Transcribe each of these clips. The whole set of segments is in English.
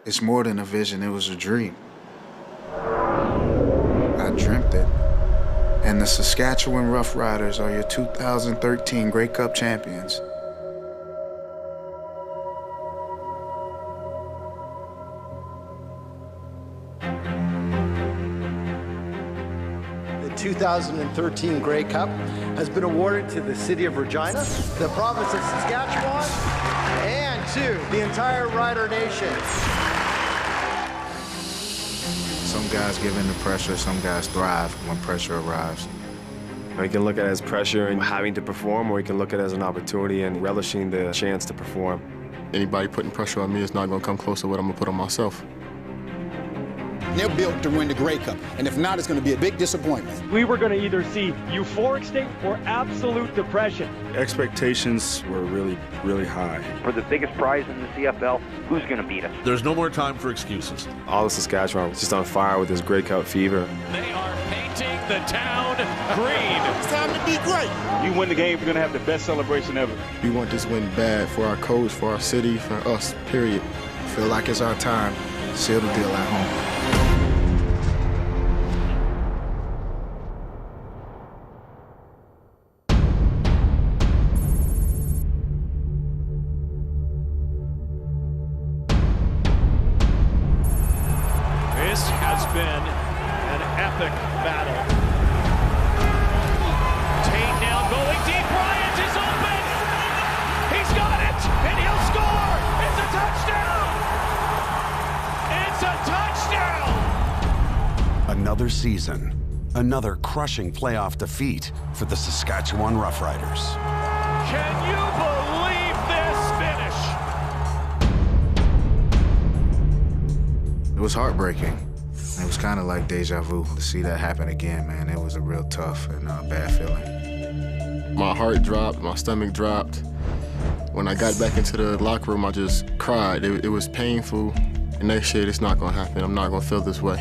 It's more than a vision, it was a dream. I dreamt it. And the Saskatchewan Roughriders are your 2013 Grey Cup champions. The 2013 Grey Cup has been awarded to the City of Regina, the province of Saskatchewan, and to the entire Rider Nation. Some guys give in to pressure, some guys thrive when pressure arrives. We can look at it as pressure and having to perform, or we can look at it as an opportunity and relishing the chance to perform. Anybody putting pressure on me is not going to come close to what I'm going to put on myself. They're built to win the Grey Cup, and if not, it's going to be a big disappointment. We were going to either see euphoric state or absolute depression. Expectations were really, really high. For the biggest prize in the CFL, who's going to beat us? There's no more time for excuses. All of Saskatchewan was just on fire with this Grey Cup fever. They are painting the town green. It's time to be great. You win the game, we're going to have the best celebration ever. We want this win bad for our coach, for our city, for us, period. Feel like it's our time. Seal the deal at home. This has been an epic battle. Tate now going deep. Bryant is open. He's got it, and he'll score. It's a touchdown. It's a touchdown. Another season, another crushing playoff defeat for the Saskatchewan Roughriders. Can you believe this finish? It was heartbreaking. It was kind of like deja vu. To see that happen again, man, it was a real tough and bad feeling. My heart dropped, my stomach dropped. When I got back into the locker room, I just cried. It was painful. And next year, it's not going to happen. I'm not going to feel this way.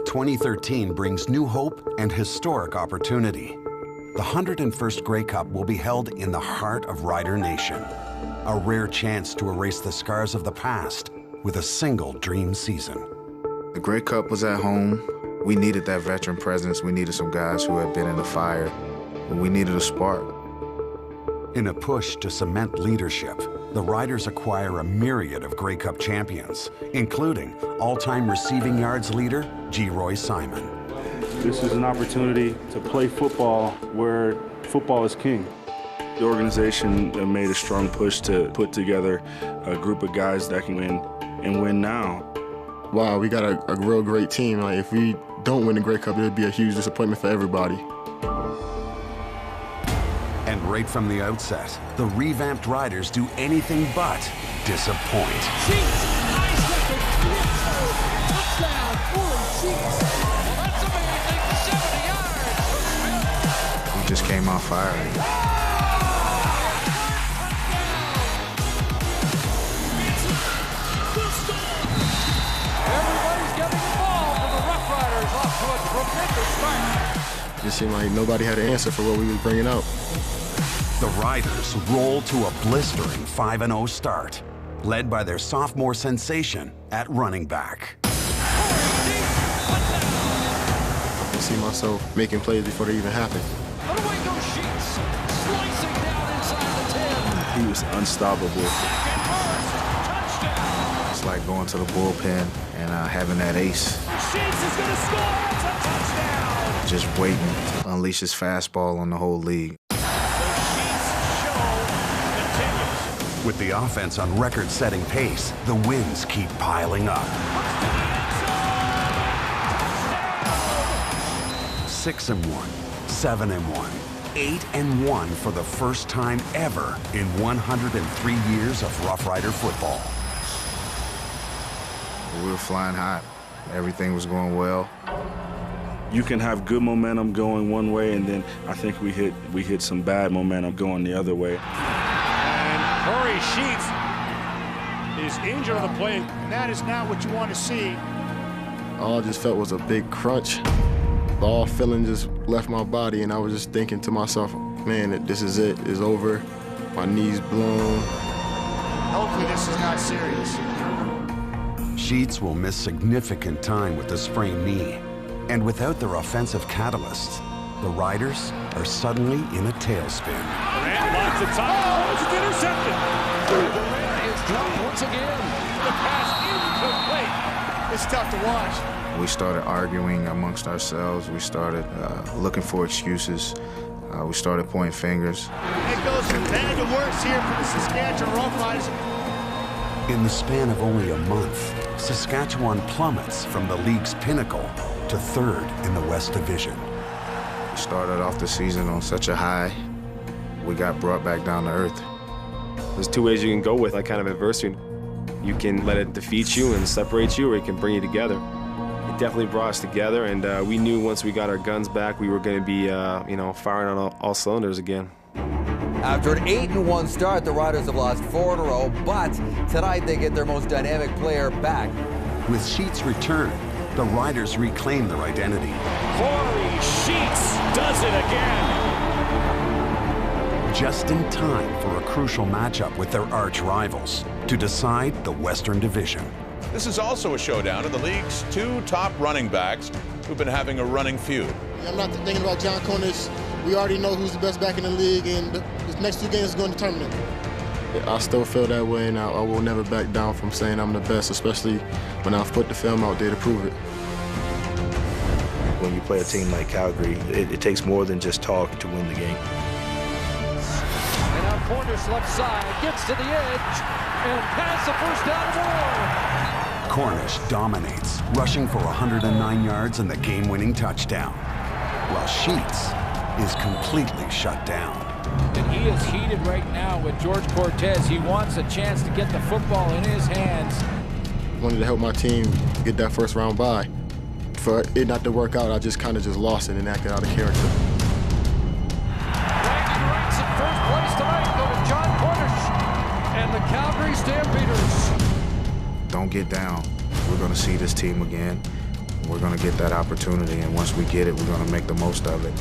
"2013 brings new hope and historic opportunity. The 101st Grey Cup will be held in the heart of Rider Nation. A rare chance to erase the scars of the past with a single dream season. The Grey Cup was at home. We needed that veteran presence. We needed some guys who had been in the fire. We needed a spark. In a push to cement leadership, the Riders acquire a myriad of Grey Cup champions, including all-time receiving yards leader, G. Roy Simon. This is an opportunity to play football where football is king. The organization made a strong push to put together a group of guys that can win and win now. Wow, we got a real great team. Like, if we don't win the Grey Cup, it would be a huge disappointment for everybody. And right from the outset, the revamped Riders do anything but disappoint. We just came on fire. Everybody's getting involved, and the Rough Riders off to a tremendous start. It seemed like nobody had an answer for what we were bringing out. The Riders roll to a blistering 5-0 start, led by their sophomore sensation at running back. I can see myself making plays before they even happen. Put away those sheets, slicing down inside the 10. He was unstoppable. Touchdown. It's like going to the bullpen and having that ace. Sheets is going to score. It's a touchdown. Just waiting to unleash his fastball on the whole league. With the offense on record-setting pace, the wins keep piling up. 6-1, 7-1, 8-1 for the first time ever in 103 years of Rough Rider football. We were flying high. Everything was going well. You can have good momentum going one way, and then I think we hit some bad momentum going the other way. Curry Sheets is injured on the play, and that is not what you want to see. All I just felt was a big crunch. All feeling just left my body, and I was just thinking to myself, man, this is it. It's over. My knee's blown. Hopefully this is not serious. Sheets will miss significant time with the sprained knee. And without their offensive catalysts, the Riders are suddenly in a tailspin. Durant lots of time. Oh, it's intercepted. Durant is dropped once again. The pass incomplete. It's tough to watch. We started arguing amongst ourselves. We started looking for excuses. We started pointing fingers. It goes from bad to worse here for the Saskatchewan Roughriders. In the span of only a month, Saskatchewan plummets from the league's pinnacle to third in the West Division. We started off the season on such a high. We got brought back down to earth. There's two ways you can go with that kind of adversity. You can let it defeat you and separate you, or it can bring you together. It definitely brought us together, and we knew once we got our guns back, we were going to be, firing on all cylinders again. After an 8-1 start, the Riders have lost 4 in a row, but tonight they get their most dynamic player back. With Sheets' return, the Riders reclaim their identity. Corey Sheets does it again. Just in time for a crucial matchup with their arch rivals to decide the Western Division. This is also a showdown of the league's 2 top running backs who've been having a running feud. I'm not thinking about John Cornish. We already know who's the best back in the league, and the next 2 games is going to determine it. I still feel that way, and I will never back down from saying I'm the best, especially when I've put the film out there to prove it. When you play a team like Calgary, it takes more than just talk to win the game. And now Cornish left side, gets to the edge, and past the first down more. Cornish dominates, rushing for 109 yards and the game-winning touchdown, while Sheets is completely shut down. And he is heated right now with George Cortez. He wants a chance to get the football in his hands. I wanted to help my team get that first round bye. For it not to work out, I just kind of lost it and acted out of character. Bragging rights in first place tonight go to John Cornish and the Calgary Stampeders. Don't get down. We're going to see this team again. We're going to get that opportunity, and once we get it, we're going to make the most of it.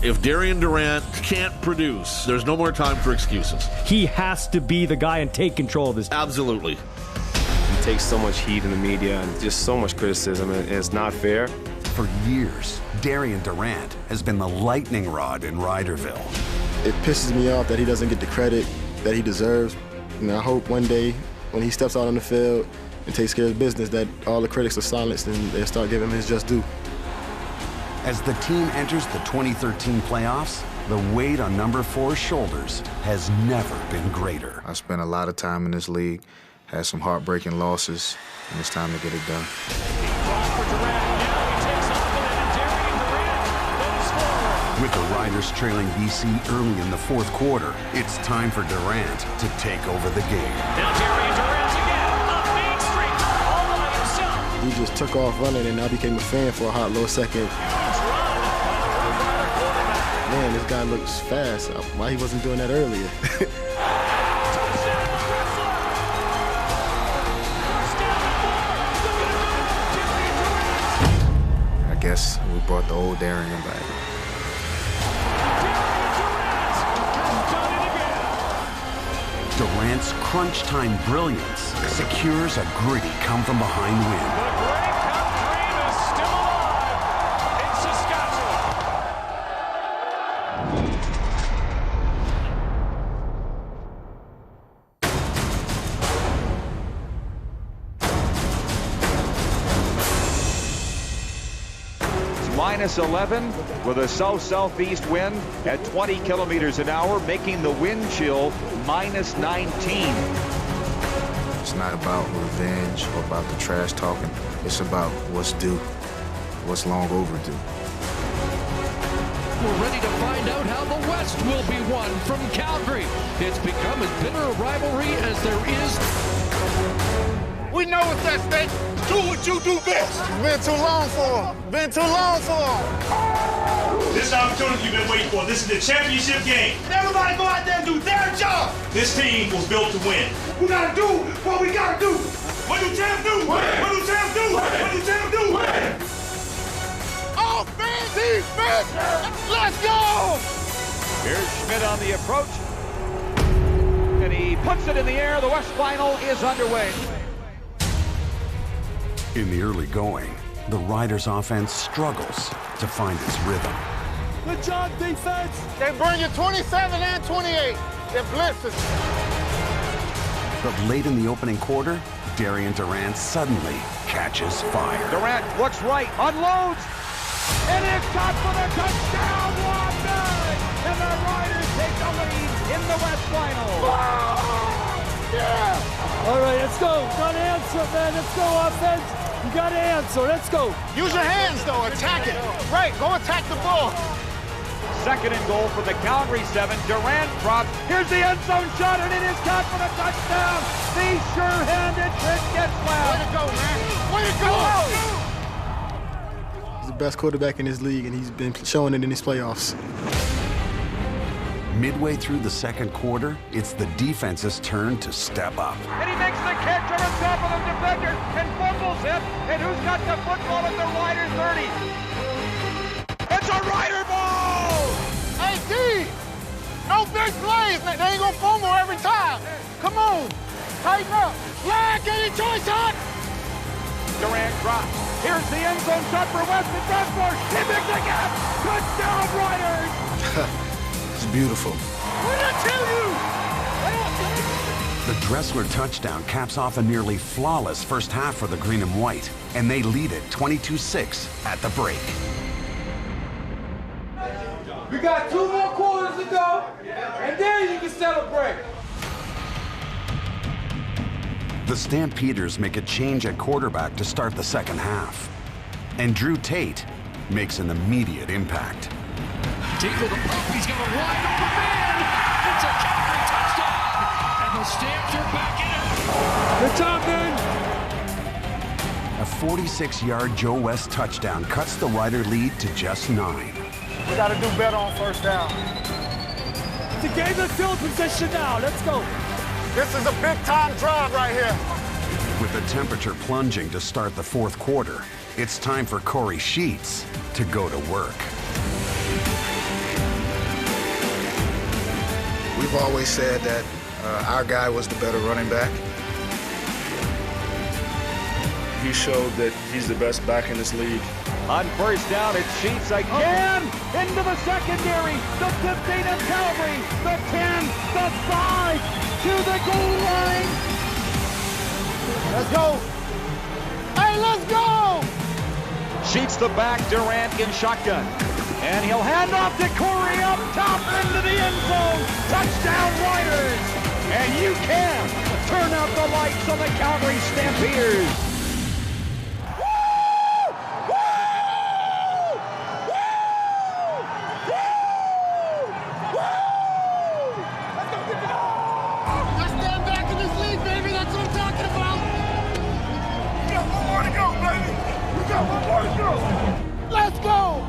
If Darian Durant can't produce, there's no more time for excuses. He has to be the guy and take control of this. Absolutely. He takes so much heat in the media and just so much criticism, and it's not fair. For years, Darian Durant has been the lightning rod in Riderville. It pisses me off that he doesn't get the credit that he deserves. And I hope one day when he steps out on the field and takes care of business that all the critics are silenced and they'll start giving him his just due. As the team enters the 2013 playoffs, the weight on number 4's shoulders has never been greater. I spent a lot of time in this league, had some heartbreaking losses, and it's time to get it done. With the Riders trailing BC early in the 4th quarter, it's time for Durant to take over the game. Now Darian Durant again, up Main Street, all by himself. He just took off running, and I became a fan for a hot little second. Man, this guy looks fast. Why he wasn't doing that earlier? I guess we brought the old Darian back. Durant's crunch time brilliance secures a gritty come-from-behind win. -11 with a south-southeast wind at 20 kilometers an hour, making the wind chill -19. It's not about revenge or about the trash talking. It's about what's due, what's long overdue. We're ready to find out how the West will be won from Calgary. It's become as bitter a rivalry as there is. We know what's at stake. Do what you do best. It's been too long for him. Been too long for him. This is the opportunity you've been waiting for. This is the championship game. Everybody go out there and do their job. This team was built to win. We gotta do what we gotta do. What do champs do? Win. What do champs do? Win. What do champs do? Win. Offense, defense. Let's go! Here's Schmidt on the approach. And he puts it in the air. The West Final is underway. In the early going, the Riders' offense struggles to find its rhythm. Good job, defense. They bring you 27 and 28. They're blitzes. But late in the opening quarter, Darian Durant suddenly catches fire. Durant looks right, unloads, and it's caught for the touchdown. One nine, and the Riders take the lead in the West Final. Yeah. All right, let's go. Gotta answer, man. Let's go, offense. You gotta answer. Let's go. Use your hands, though. Attack it. Right, go attack the ball. Second and goal for the Calgary 7. Durant drops. Here's the end zone shot, and it is caught for the touchdown. The sure-handed trick gets left. Way to go, man. Way to go. He's the best quarterback in this league, and he's been showing it in his playoffs. Midway through the second quarter, it's the defense's turn to step up. And he makes the catch on top of the defender and fumbles it. And who's got the football at the Rider 30? It's a Rider ball! Hey, D! No big plays. They ain't gonna fumble every time. Come on. Tighten up. Flag, any choice, hot? Durant drops. Here's the end zone shot for Weston Bradford. He makes the gap. Touchdown, Riders! It's beautiful. What did I tell you? The Dressler touchdown caps off a nearly flawless first half for the Green and White, and they lead it 22-6 at the break. We got 2 more quarters to go, and then you can celebrate. The Stampeders make a change at quarterback to start the second half, and Drew Tate makes an immediate impact. Deep with the pump, he's got a wide open man. It's a Calgary touchdown, and the Stamps are back in it. Good job, man. A 46-yard Joe West touchdown cuts the Rider lead to just 9. We got to do better on first down. It's a game of field position now. Let's go. This is a big-time drive right here. With the temperature plunging to start the fourth quarter, it's time for Corey Sheets to go to work. We've always said that our guy was the better running back. He showed that he's the best back in this league. On first down, it's Sheets again into the secondary. The 15 of Calgary, the 10, the 5, to the goal line. Let's go. Hey, let's go. Sheets the back, Durant in shotgun. And he'll hand off to Corey up top into the end zone. Touchdown, Riders. And you can turn out the lights on the Calgary Stampeders. Let's go!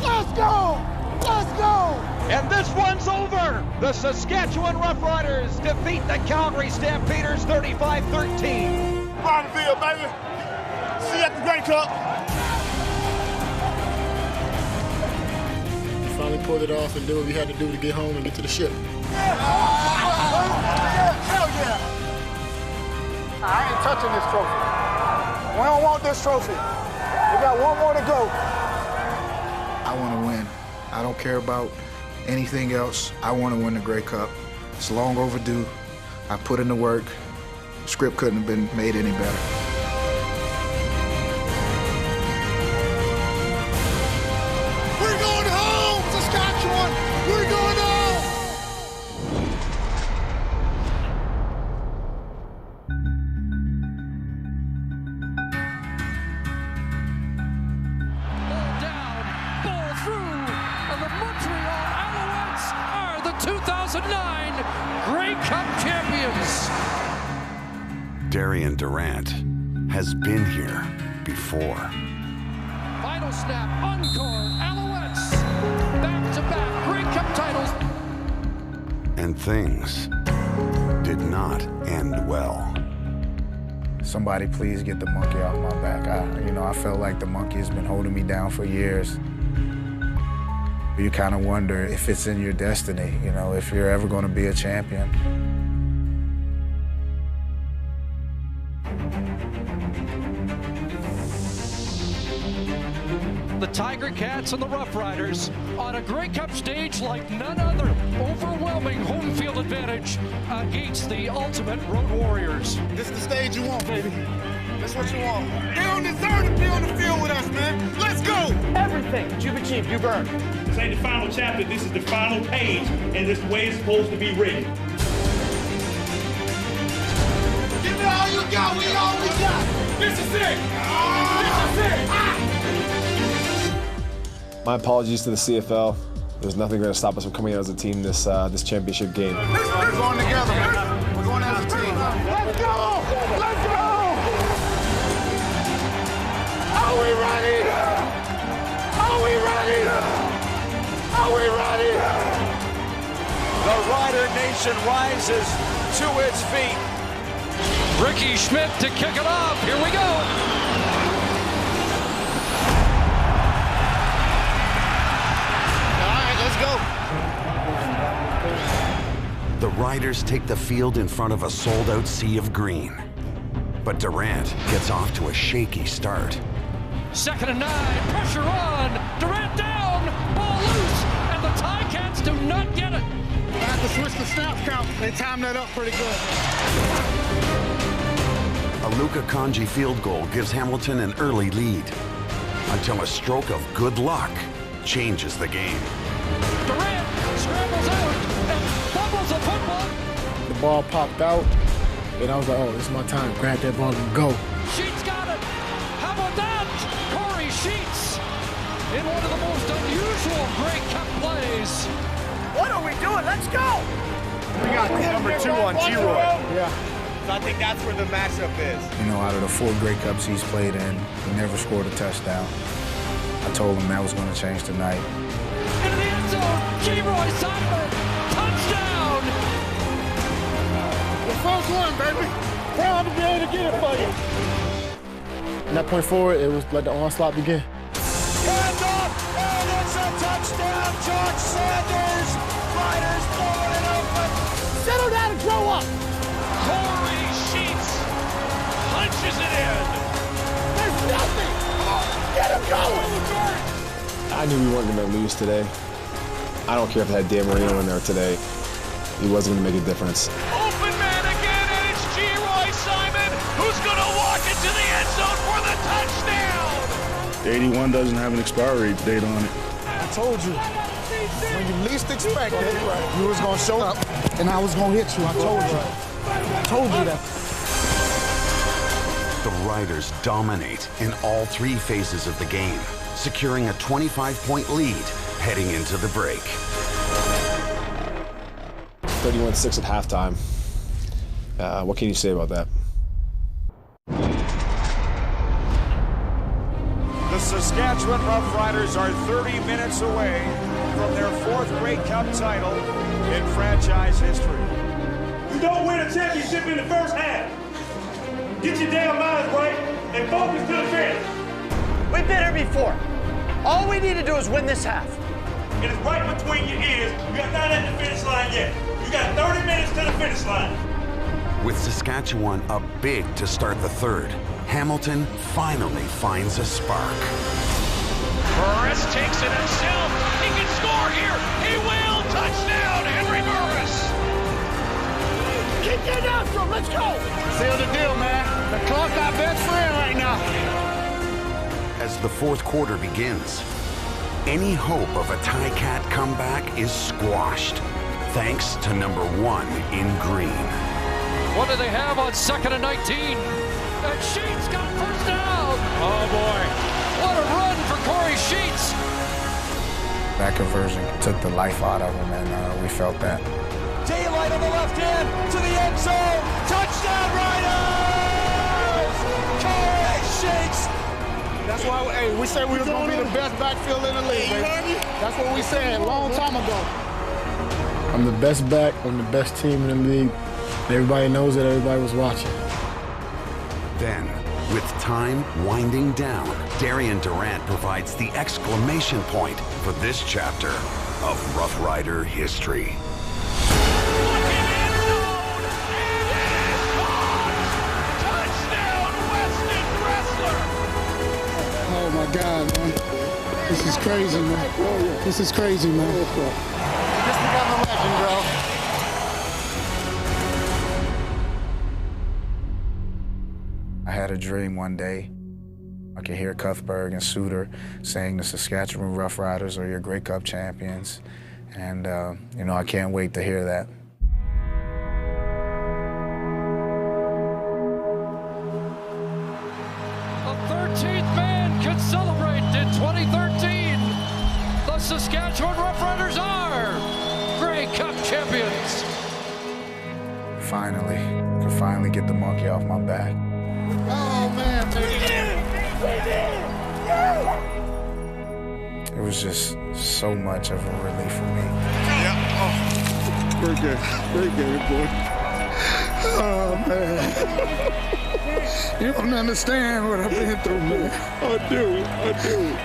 Let's go! Let's go! And this one's over! The Saskatchewan Roughriders defeat the Calgary Stampeders 35-13. Bonneville, baby! See you at the Grey Cup! We finally pulled it off and did what we had to do to get home and get to the ship. Hell yeah! I ain't touching this trophy. We don't want this trophy. We got one more to go. I want to win. I don't care about anything else. I want to win the Grey Cup. It's long overdue. I put in the work. The script couldn't have been made any better. We're going home, Saskatchewan! We're going home! Ball down, ball through, and the Montreal Alouettes are the 2009 Grey Cup champions. Darian Durant has been here before. Final snap, encore, Alouettes, back-to-back Grey Cup titles. And things did not end well. Somebody please get the monkey off my back. I felt like the monkey has been holding me down for years. You kind of wonder if it's in your destiny, you know, if you're ever going to be a champion. The Tiger Cats and the Rough Riders on a Grey Cup stage like none other. Overwhelming home field advantage against the ultimate road warriors. This is the stage you want, baby. That's what you want. They don't deserve to be on the field with us, man. Let's go! Everything that you've achieved, you've earned. This ain't the final chapter. This is the final page, and this is the way it's supposed to be written. Give it all you got. We all we got. This is it. This is it. My apologies to the CFL. There's nothing going to stop us from coming out as a team this championship game. We're going together, man. We're going as a team. Let's go! Let's go! Are we ready? Are we ready? Are we ready? The Rider Nation rises to its feet. Ricky Schmidt to kick it off. Here we go. The Riders take the field in front of a sold-out sea of green. But Durant gets off to a shaky start. 2nd and 9, pressure on, Durant down, ball loose, and the Ticats do not get it. I have to switch the snap count. They timed that up pretty good. A Luka Kanji field goal gives Hamilton an early lead, until a stroke of good luck changes the game. Durant scrambles out and fumbles the football. The ball popped out, and I was like, oh, this is my time. Grab that ball and go. Sheets got it. How about that? Corey Sheets in one of the most unusual Grey Cup plays. What are we doing? Let's go! We got number 2 on G-Roy. Yeah. So I think that's where the matchup is. You know, out of the 4 Grey Cups he's played in, he never scored a touchdown. I told him that was going to change tonight. Into the end zone, G-Roy Simon, touchdown! The first one, baby. Proud to be able to get it for you. From that point forward, it was let the onslaught begin. Hand off, and it's a touchdown, George Sanders. Riders blowing it open. Settle down and grow up. Corey Sheets punches it in. There's nothing. Get him going. I knew we weren't going to lose today. I don't care if they had Dan Marino in there today. He wasn't going to make a difference. Open man again, and it's G-Roy Simon who's going to walk into the end zone for the touchdown. The 81 doesn't have an expiry date on it. I told you, when you least expect it, you was going to show up, and I was going to hit you. I told you. I told you that. The Riders dominate in all 3 phases of the game, securing a 25-point lead heading into the break. 31-6 at halftime. What can you say about that? The Saskatchewan Roughriders are 30 minutes away from their 4th Grey Cup title in franchise history. You don't win a championship in the first half. Get your damn minds right and focus to the finish. We've been here before. All we need to do is win this half. It is right between your ears. You are not at the finish line yet. You got 30 minutes to the finish line. With Saskatchewan up big to start the 3rd, Hamilton finally finds a spark. Burris takes it himself. He can score here. He will. Touchdown, Henry Burris. Keep getting after him. Let's go. Seal the deal, man. The clock's our best friend right now. As the 4th quarter begins, any hope of a Ticat comeback is squashed, thanks to number 1 in green. What do they have on 2nd and 19? And Sheets got first down. Oh, boy. What a run for Corey Sheets. That conversion took the life out of him, and we felt that. Daylight on the left hand to the end zone. Touchdown, Riders! Corey Sheets. That's why, hey, we said we was going to be the best backfield in the league, baby. That's what we said a long time ago. I'm the best back on the best team in the league. Everybody knows that. Everybody was watching. Then, With time winding down, Darian Durant provides the exclamation point for this chapter of Rough Rider history. Oh my God, man. This is crazy, man. This is crazy, man. Just become a legend, bro. I had a dream one day. I could hear Cuthbert and Suter saying the Saskatchewan Rough Riders are your Grey Cup champions. And, you know, I can't wait to hear that. The 13th man can celebrate in 2013. The Saskatchewan Rough Riders are Grey Cup champions. Finally, could finally get the monkey off my back. Oh, man. It was just so much of a relief for me. Yeah. Oh. Great game, boy. Oh, man. You don't understand what I've been through, man. I do.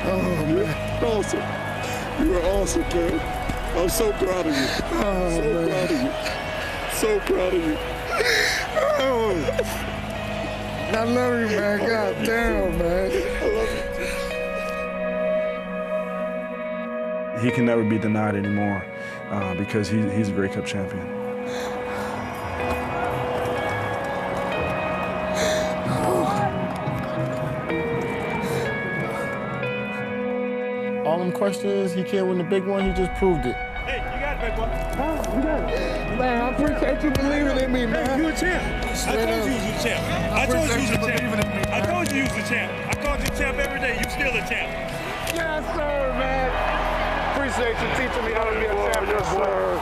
Oh, man. Awesome. You are awesome, man. I'm so proud of you. Oh, so man. proud of you. So proud of you. Oh. I love you, man. God damn, man. I love you. He can never be denied anymore because he's a Grey Cup champion. All them questions, he can't win the big one, he just proved it. Hey, you got it, big one. Oh, you got it. Man, I appreciate you believing in me, man. Hey, you a champ. I told you was a champ. I told you was a champ. I told you was a champ. I called you champ every day. You still a champ. Yes, sir, man. Appreciate you teaching me how to be a champ. Yes, sir.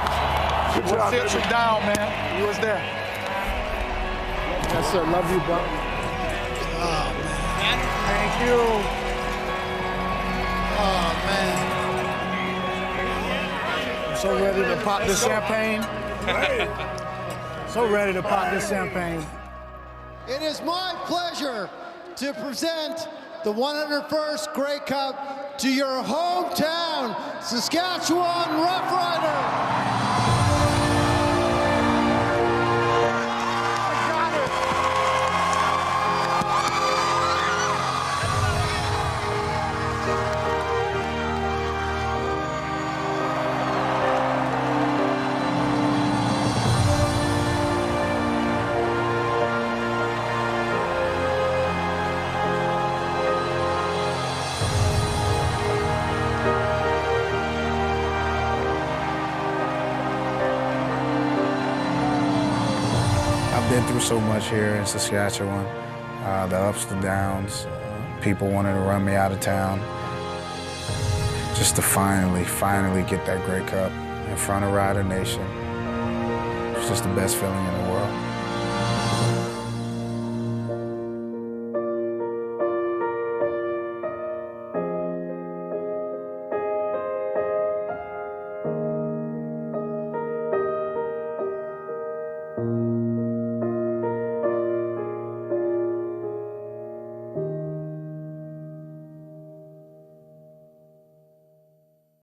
Good job, sit you down, man. You was there. Yes, sir. Love you, bro. Oh, man. Thank you. Oh, man. I'm so ready to pop this champagne. So ready to pop this champagne. It is my pleasure to present the 101st Grey Cup to your hometown, Saskatchewan Rough Rider. Been through so much here in Saskatchewan, the ups, the downs, people wanted to run me out of town. Just to finally get that Grey Cup in front of Rider Nation. It's just the best feeling in the world.